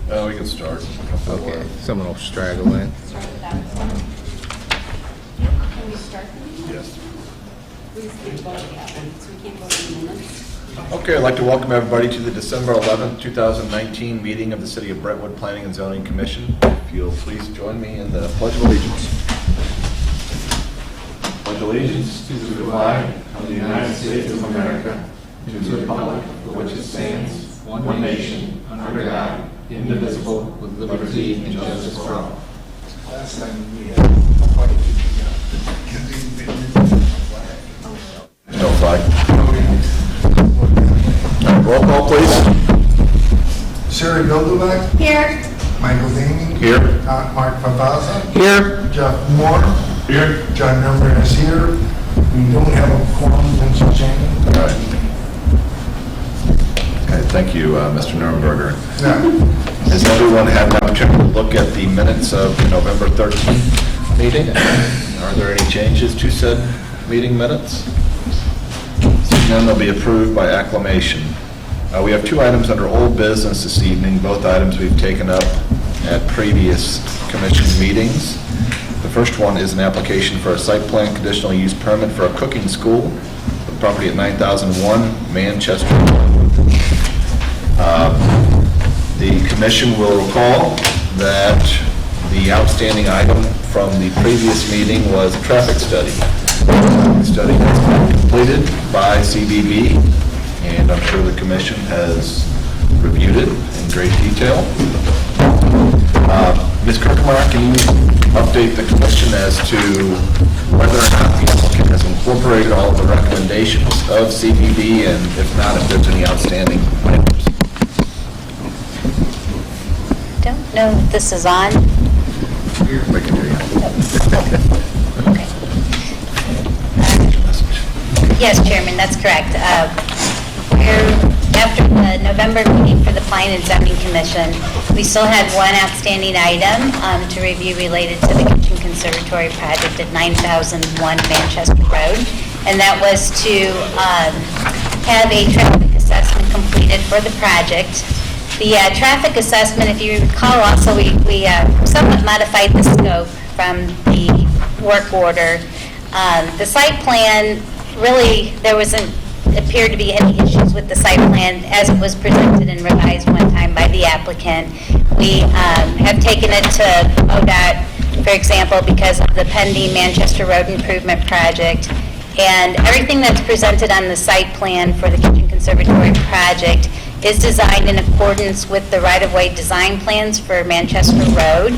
We can start. Okay, someone will straggle in. Start with that as well. Can we start the meeting? Yes. We just can't vote yet, so we can't vote in minutes. Okay, I'd like to welcome everybody to the December 11th, 2019 meeting of the City of Brentwood Planning and Zoning Commission. If you'll please join me in the Pledge of Allegiance. Pledge allegiance to the flag of the United States of America, and to the republic for which it stands, one nation, under God, indivisible, with liberty and justice for all. Last time we had quite a No flag. Roll call, please. Sarah Goldovac, Here. Michael Damey, Here. Mark Pavaza, Here. Jeff Moore, Here. John Number is here. We don't have a quorum, Vincent Shannon. All right. Okay, thank you, Mr. Nuremberger. Yeah. Has everyone had an opportunity to look at the minutes of the November 13th meeting? Are there any changes to said meeting minutes? Seeing none, they'll be approved by acclamation. We have two items under old business this evening, both items we've taken up at previous commission meetings. The first one is an application for a site plan conditional use permit for a cooking school, the property at 9001 Manchester Road. The commission will recall that the outstanding item from the previous meeting was a traffic study. The study has been completed by CBB, and I'm sure the commission has reviewed it in great detail. Ms. Kirkmeyer, can you update the commission as to whether or not the applicant has incorporated all of the recommendations of CBB, and if not, if there's any outstanding items? Don't know if this is on. We can hear you. Okay. Yes, Chairman, that's correct. After the November meeting for the Planning and Zoning Commission, we still had one outstanding item to review related to the Kitchen Conservatory project at 9001 Manchester Road, and that was to have a traffic assessment completed for the project. The traffic assessment, if you recall also, we somewhat modified the scope from the work order. The site plan, really, there wasn't appeared to be any issues with the site plan as it was presented and revised one time by the applicant. We have taken it to ODOT, for example, because of the pending Manchester Road Improvement Project. And everything that's presented on the site plan for the Kitchen Conservatory project is designed in accordance with the right-of-way design plans for Manchester Road.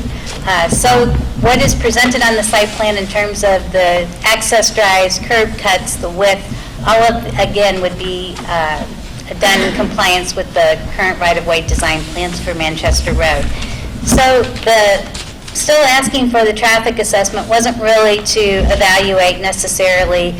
So what is presented on the site plan in terms of the access drives, curb cuts, the width, all of, again, would be done in compliance with the current right-of-way design plans for Manchester Road. So still asking for the traffic assessment wasn't really to evaluate necessarily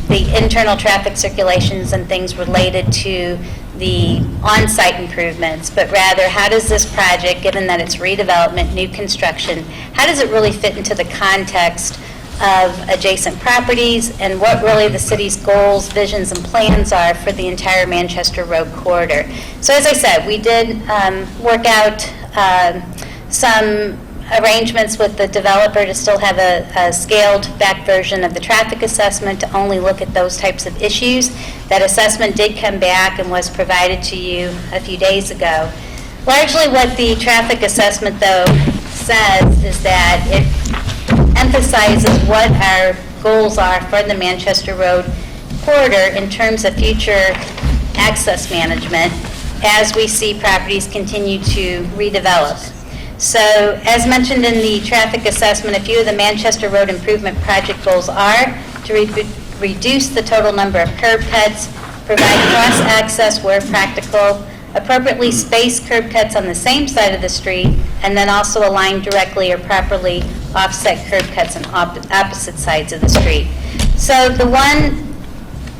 the internal traffic circulations and things related to the on-site improvements, but rather how does this project, given that it's redevelopment, new construction, how does it really fit into the context of adjacent properties and what really the city's goals, visions, and plans are for the entire Manchester Road corridor. So as I said, we did work out some arrangements with the developer to still have a scaled back version of the traffic assessment to only look at those types of issues. That assessment did come back and was provided to you a few days ago. Largely what the traffic assessment, though, says is that it emphasizes what our goals are for the Manchester Road corridor in terms of future access management as we see properties continue to redevelop. So, as mentioned in the traffic assessment, a few of the Manchester Road Improvement Project goals are to reduce the total number of curb cuts, provide cross-access where practical, appropriately space curb cuts on the same side of the street, and then also align directly or properly offset curb cuts on opposite sides of the street. So the one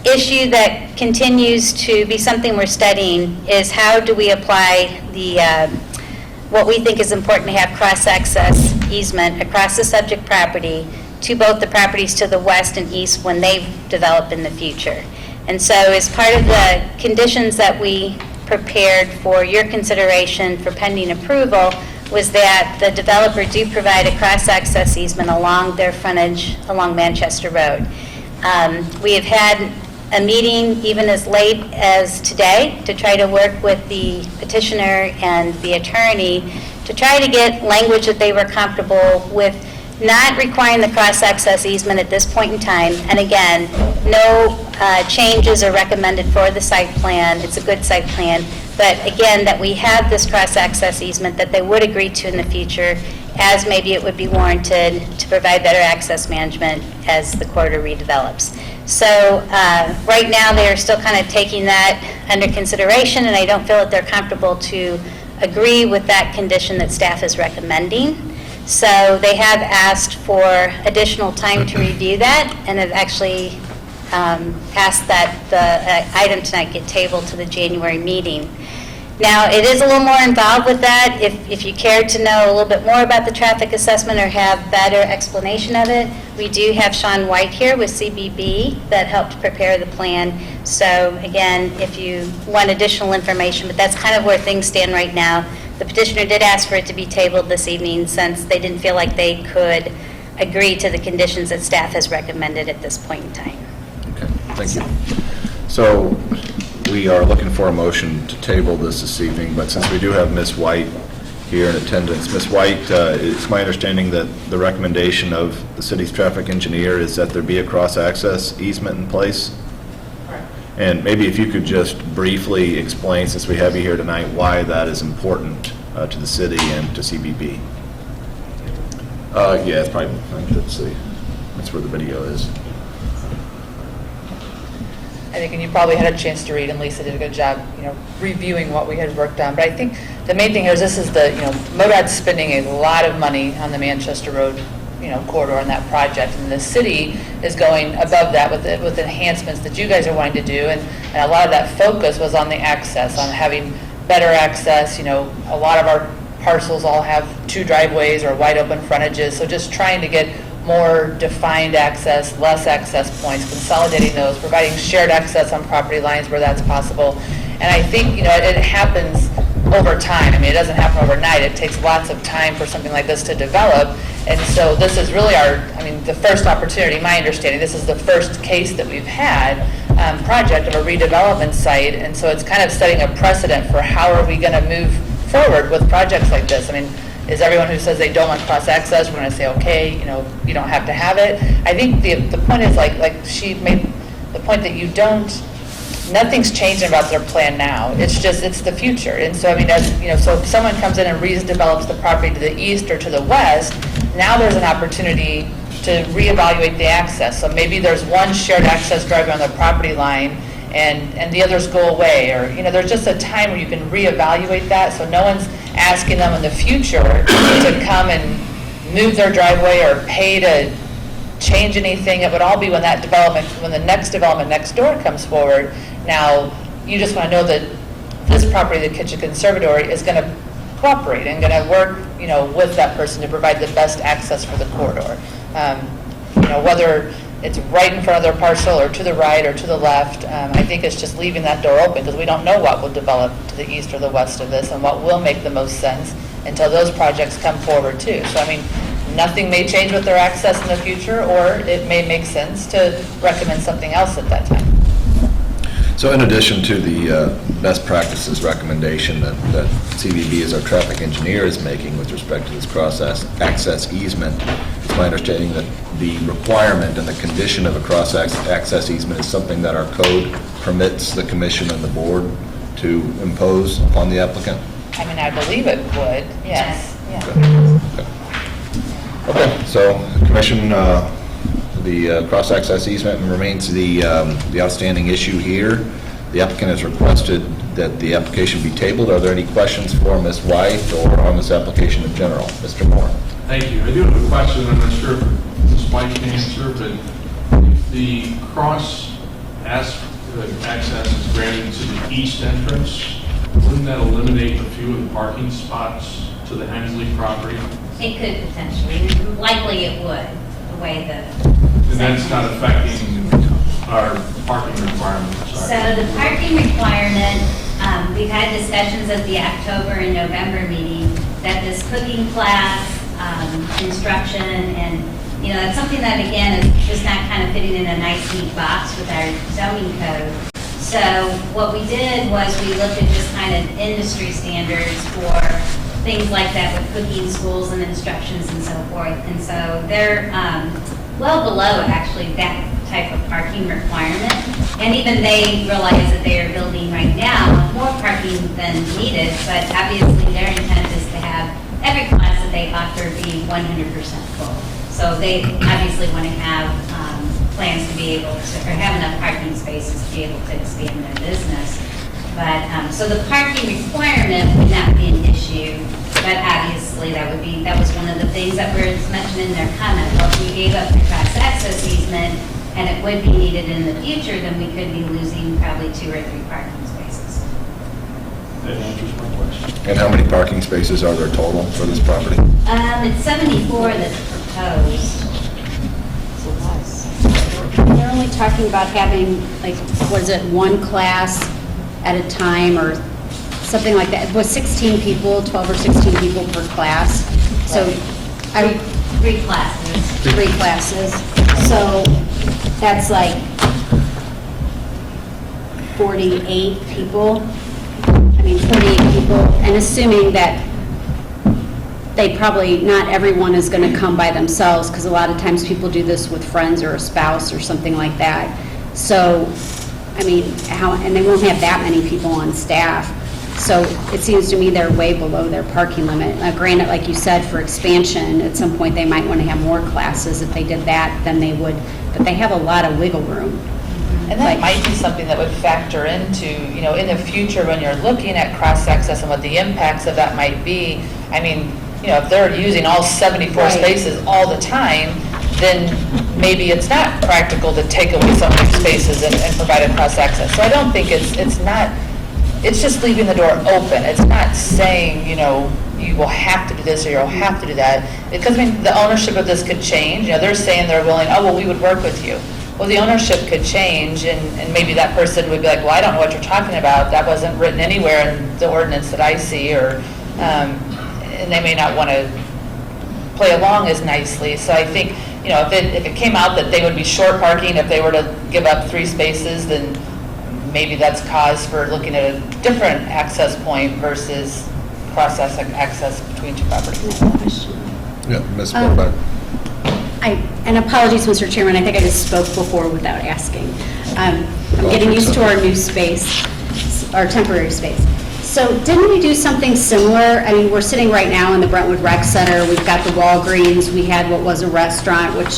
issue that continues to be something we're studying is how do we apply the what we think is important to have cross-access easement across the subject property to both the properties to the west and east when they develop in the future. And so as part of the conditions that we prepared for your consideration for pending approval was that the developer do provide a cross-access easement along their frontage along Manchester Road. We have had a meeting even as late as today to try to work with the petitioner and the attorney to try to get language that they were comfortable with, not requiring the cross-access easement at this point in time. And again, no changes are recommended for the site plan. It's a good site plan. But again, that we have this cross-access easement that they would agree to in the future, as maybe it would be warranted to provide better access management as the corridor redevelops. So right now, they are still kind of taking that under consideration, and I don't feel that they're comfortable to agree with that condition that staff is recommending. So they have asked for additional time to review that, and have actually asked that the item tonight get tabled to the January meeting. Now, it is a little more involved with that. If you care to know a little bit more about the traffic assessment or have better explanation of it, we do have Sean White here with CBB that helped prepare the plan. So again, if you want additional information, but that's kind of where things stand right now. The petitioner did ask for it to be tabled this evening since they didn't feel like they could agree to the conditions that staff has recommended at this point in time. Okay, thank you. So we are looking for a motion to table this evening, but since we do have Ms. White here in attendance, Ms. White, it's my understanding that the recommendation of the city's traffic engineer is that there be a cross-access easement in place? Correct. And maybe if you could just briefly explain, since we have you here tonight, why that is important to the city and to CBB. Yeah, it's probably, let's see, that's where the video is. I think, and you probably had a chance to read, and Lisa did a good job, reviewing what we had worked on. But I think the main thing here is this is MoDOT's spending a lot of money on the Manchester Road, corridor on that project, and the city is going above that with enhancements that you guys are wanting to do, and a lot of that focus was on the access, on having better access. A lot of our parcels all have 2 driveways or wide open frontages, so just trying to get more defined access, less access points, consolidating those, providing shared access on property lines where that's possible. And I think, it happens over time. I mean, it doesn't happen overnight. It takes lots of time for something like this to develop. And so this is really the first opportunity, my understanding, this is the first case that we've had, project of a redevelopment site. And so it's kind of setting a precedent for how are we going to move forward with projects like this. I mean, is everyone who says they don't want cross-access, we're going to say, okay, you don't have to have it? I think the point is, like she made the point that nothing's changing about their plan now. It's the future. And so, so if someone comes in and redevelops the property to the east or to the west, now there's an opportunity to reevaluate the access. So maybe there's one shared access driveway on the property line, and the others go away, or there's just a time where you can reevaluate that, so no one's asking them in the future to come and move their driveway or pay to change anything. It would all be when the next development next door comes forward. Now, you just want to know that this property, the Kitchen Conservatory, is going to cooperate and going to work, with that person to provide the best access for the corridor. Whether it's right in front of their parcel or to the right or to the left, I think it's just leaving that door open, because we don't know what will develop to the east or the west of this and what will make the most sense until those projects come forward too. So nothing may change with their access in the future, or it may make sense to recommend something else at that time. So in addition to the best practices recommendation that CBB as our traffic engineer is making with respect to this cross-access easement, it's my understanding that the requirement and the condition of a cross-access easement is something that our code permits the commission and the board to impose upon the applicant? I believe it would, yes. Okay, so commission, the cross-access easement remains the outstanding issue here. The applicant has requested that the application be tabled. Are there any questions for Ms. White or on this application in general? Mr. Moore. Thank you. I do have a question. I'm not sure if Ms. White can answer, but if the access is granted to the east entrance, wouldn't that eliminate a few of the parking spots to the Hensley property? It could potentially, likely it would, the way the... And that's not affecting our parking requirements? So the parking requirement We've had discussions at the October and November meeting that this cooking class, instruction, and, you know, that's something that, again, is just not kind of fitting in a nice neat box with our zoning code. So what we did was we looked at just kind of industry standards for things like that with cooking schools and instructions and so forth. And so they're well below actually that type of parking requirement. And even they realize that they are building right now more parking than needed, but obviously their intent is to have every class that they offer be 100% full. So they obviously want to have plans to be able to, or have enough parking spaces to be able to expand their business. But, so the parking requirement would not be an issue, but obviously that was one of the things that was mentioned in their comment. Well, if we gave up the cross access easement and it would be needed in the future, then we could be losing probably 2 or 3 parking spaces. That answers my question. And how many parking spaces are there total for this property? It's 74 that's proposed. They're only talking about having, like, what is it, 1 class at a time or something like that. It was 16 people, 12 or 16 people per class. So, I, 3 classes. 3 classes. So, that's like 48 people. I mean, 48 people, and assuming that they probably, not everyone is going to come by themselves, because a lot of times people do this with friends or a spouse or something like that. So, I mean, and they won't have that many people on staff. So it seems to me they're way below their parking limit. Now, granted, like you said, for expansion, at some point they might want to have more classes. If they did that, then they would, but they have a lot of wiggle room. And that might be something that would factor into, you know, in the future when you're looking at cross-access and what the impacts of that might be. I mean, you know, if they're using all 74 Right. spaces all the time, then maybe it's not practical to take away some of these spaces and provide a cross-access. So I don't think it's not, it's just leaving the door open. It's not saying, you know, you will have to do this or you'll have to do that. Because, I mean, the ownership of this could change. You know, they're saying they're willing, oh, well, we would work with you. Well, the ownership could change, and maybe that person would be like, well, I don't know what you're talking about. That wasn't written anywhere in the ordinance that I see, or, and they may not want to play along as nicely. So I think, you know, if it came out that they would be short parking if they were to give up 3 spaces, then maybe that's cause for looking at a different access point versus cross-access between 2 properties. Yeah, Ms. Borbeck. And apologies, Mr. Chairman, I think I just spoke before without asking. I'm getting used to our new space, our temporary space. So didn't we do something similar? I mean, we're sitting right now in the Brentwood Rec Center. We've got the Walgreens. We had what was a restaurant, which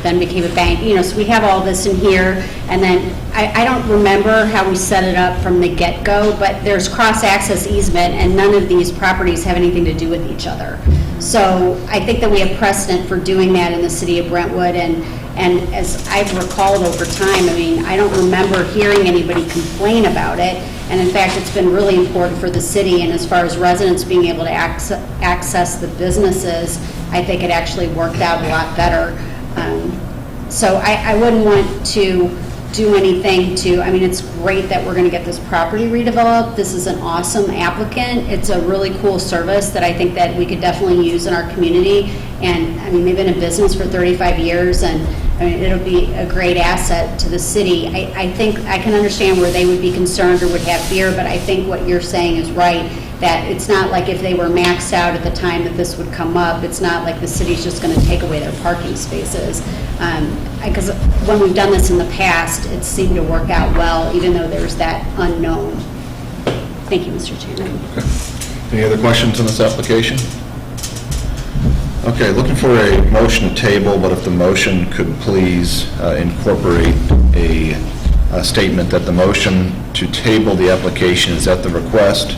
then became a bank. You know, so we have all this in here. And then I don't remember how we set it up from the get-go, but there's cross-access easement, and none of these properties have anything to do with each other. So I think that we have precedent for doing that in the city of Brentwood, and as I've recalled over time, I mean, I don't remember hearing anybody complain about it, and in fact, it's been really important for the city, and as far as residents being able to access the businesses, I think it actually worked out a lot better. So I wouldn't want to do anything to, I mean, it's great that we're going to get this property redeveloped. This is an awesome applicant. It's a really cool service that I think that we could definitely use in our community. And I mean, they've been in business for 35 years, and I mean, it'll be a great asset to the city. I think I can understand where they would be concerned or would have fear, but I think what you're saying is right, that it's not like if they were maxed out at the time that this would come up, it's not like the city's just going to take away their parking spaces. Because when we've done this in the past, it seemed to work out well, even though there's that unknown. Thank you, Mr. Chairman. Any other questions on this application? Okay, looking for a motion to table, but if the motion could please incorporate a statement that the motion to table the application is at the request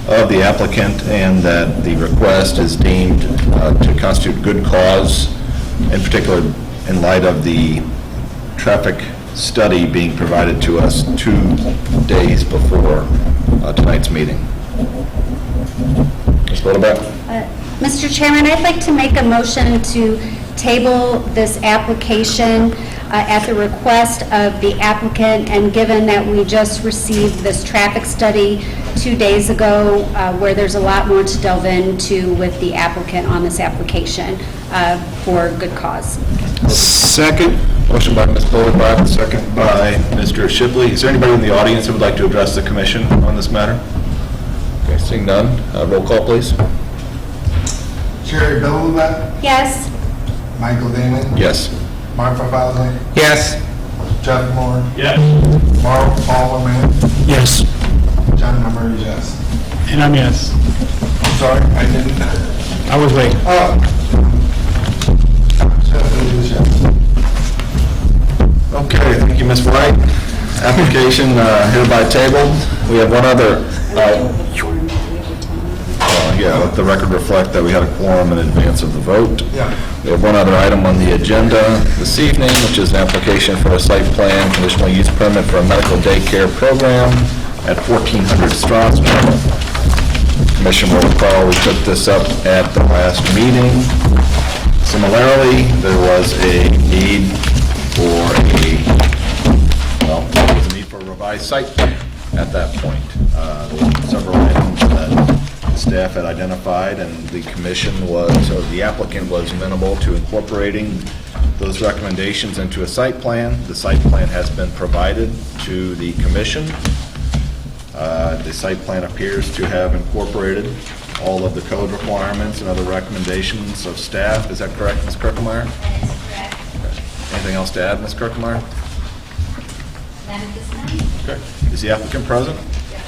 of the applicant, and that the request is deemed to constitute good cause, in particular in light of the traffic study being provided to us 2 days before tonight's meeting. Ms. Borbeck? Mr. Chairman, I'd like to make a motion to table this application at the request of the applicant, and given that we just received this traffic study 2 days ago, where there's a lot more to delve into with the applicant on this application, for good cause. Second. Motion by Ms. Boderbach, second by Mr. Shipley. Is there anybody in the audience who would like to address the commission on this matter? Okay, seeing none, roll call, please. Sherry Billback, Yes? Michael Damon, Yes. Mark Bowler, Yes. Jeff Moore, Yes. Mark Palmerman, Yes. John Number, yes. And I'm yes. I'm sorry, I didn't. I was late. Jeff is yes. Okay, thank you, Ms. White. Application hereby tabled. We have one other. Yeah, let the record reflect that we had a quorum in advance of the vote. Yeah. We have one other item on the agenda this evening, which is an application for a site plan conditional use permit for a medical daycare program at 1400 Strasburg. Commission will recall, we took this up at the last meeting. Similarly, there was a need for there was a need for a revised site plan at that point. There were several items that staff had identified, and the commission was, or the applicant was amenable to incorporating those recommendations into a site plan. The site plan has been provided to the commission. The site plan appears to have incorporated all of the code requirements and other recommendations of staff. Is that correct, Ms. Kirkemeyer? That is correct. Anything else to add, Ms. Kirkemeyer? Not at this time? Okay. Is the applicant present? Yes.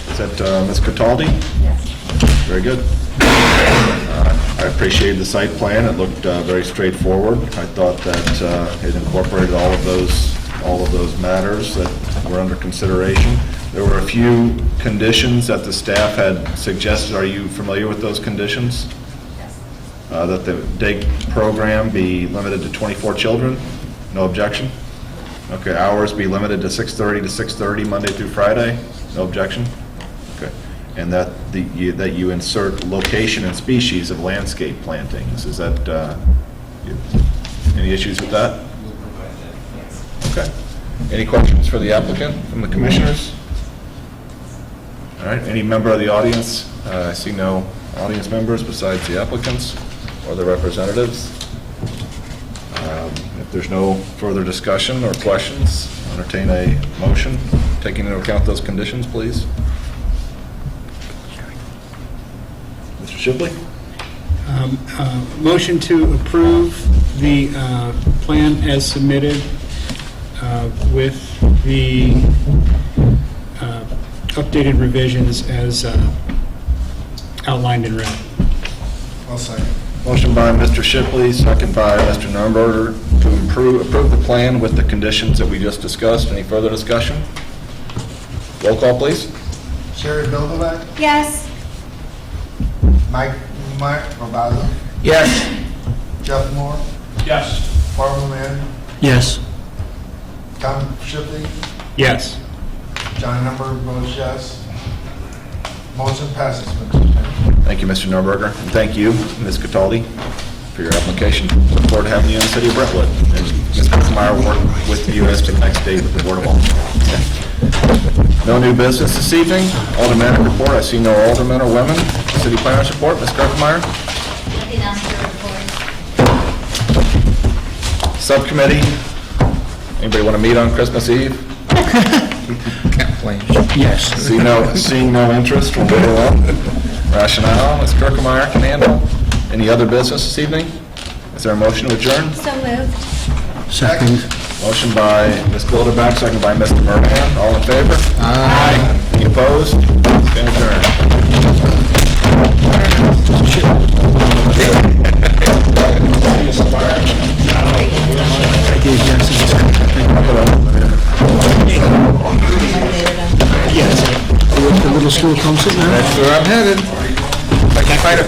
Is that Ms. Cataldi? Yes. Very good. I appreciated the site plan. It looked very straightforward. I thought that it incorporated all of those matters that were under consideration. There were a few conditions that the staff had suggested. Are you familiar with those conditions? Yes. That the day program be limited to 24 children? No objection? Okay, hours be limited to 6:30 to 6:30, Monday through Friday? No objection? Okay. And that you insert location and species of landscape plantings. Is that, any issues with that? Okay. Any questions for the applicant from the commissioners? All right, any member of the audience? I see no audience members besides the applicants or the representatives. If there's no further discussion or questions, entertain a motion, taking into account those conditions, please. Mr. Shipley? Motion to approve the plan as submitted with the updated revisions as outlined in red. I'll second. Motion by Mr. Shipley, second by Mr. Nurnberger to approve the plan with the conditions that we just discussed. Any further discussion? Roll call, please. Sherry Billback, Yes? Mark Bowler, Yes. Jeff Moore, Yes. Palmerman, Yes. Tom Shipley, Yes. John Number, votes yes. Motion passes, Mr. Chairman. Thank you, Mr. Nurnberger, and thank you, Ms. Cataldi, for your application. Look forward to having you in the city of Brentwood. And Ms. Meyer will work with you as to the next date with the Board of Aldermen. No new business this evening. Alderman report, I see no aldermen or women. City planners report, Ms. Kirkmeyer. Nothing else to report. Subcommittee, anybody want to meet on Christmas Eve? Can't blame. Yes. Seeing no interest from everyone. Rationale, Ms. Kirkmeyer can handle. Any other business this evening? Is there a motion to adjourn? So moved. Second. Motion by Ms. Bilderback, second by Mr. Moran. All in favor? Aye. Any opposed? Stand adjourned. Yes. The little school comes in now. That's where I'm headed. If I can find a